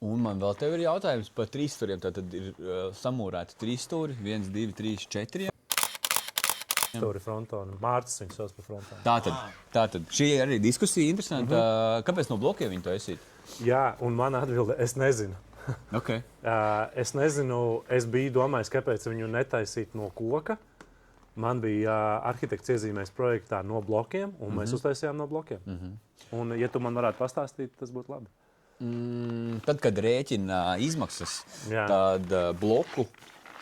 Un man vēl tev ir jautājums par 3 stūriem. Tātad ir samūrēti 3 stūri, 1, 2, 3, 4. Stūri frontonu. Mārcis viņus sauc par frontonu. Tātad šī ir arī diskusija interesanta. Kāpēc no blokiem viņi to esīt? Jā, un man atbilde, es nezinu. Okay. Es nezinu, es biju domājis, kāpēc viņu netaisīt no koka. Man bija arhitekts iezīmējis projektā no blokiem, un mēs uztaisījām no blokiem. Un, ja tu man varētu pastāstīt, tas būtu labi. Tad, kad rēķina izmaksas, tad bloku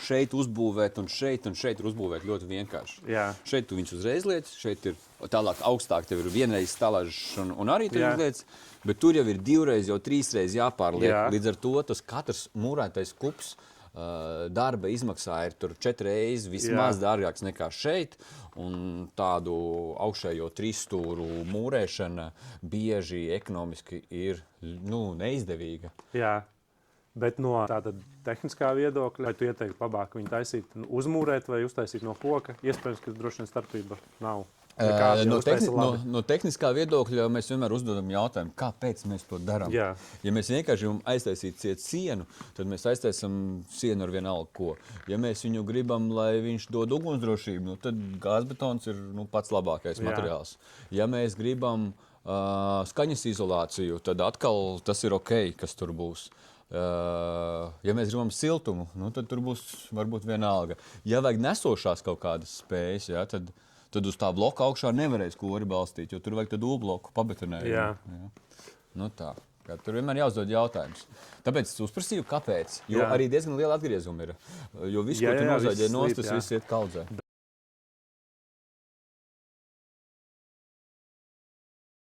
šeit uzbūvēt un šeit ir uzbūvēt ļoti vienkārši. Jā. Šeit tu viņus uzreiz liec, šeit ir tālāk augstāk, tev ir vienreiz stalažs un arī tu viņus liec, bet tur jau ir 2 reiz, jau 3 reiz jāpārliek. Jā. Līdz ar to tas katrs mūrētais kups darba izmaksā ir tur 4 reizes vismaz dārgāks nekā šeit, un tādu augšējo 3 stūru mūrēšana bieži ekonomiski ir neizdevīga. Jā, bet no tāda tehniskā viedokļa, vai tu ieteiktu labāk viņu taisīt uzmūrēt vai uztaisīt no koka? Iespējams, ka droši vien starpība nav. No tehniskā viedokļa mēs vienmēr uzdodam jautājumu, kāpēc mēs to darām. Jā. Ja mēs vienkārši aiztaisītu ciet sienu, tad mēs aiztaisam sienu ar vienalga ko. Ja mēs viņu gribam, lai viņš dod ugunsdrošību, tad gāzbetons ir pats labākais materiāls. Ja mēs gribam skaņas izolāciju, tad atkal tas ir ok, kas tur būs. Ja mēs gribam siltumu, tad tur būs varbūt vienalga. Ja vajag nesošās kaut kādas spējas, tad uz tā bloka augšā nevarēs kori balstīt, jo tur vajag tādu bloku pabetonējumu. Nu tā. Tur vienmēr jāuzdod jautājums. Tāpēc es uzprasīju, kāpēc. Jo arī diezgan liela atgriezuma ir. Jo viss, ko tu nozaģē nost, tas viss iet kaudzē.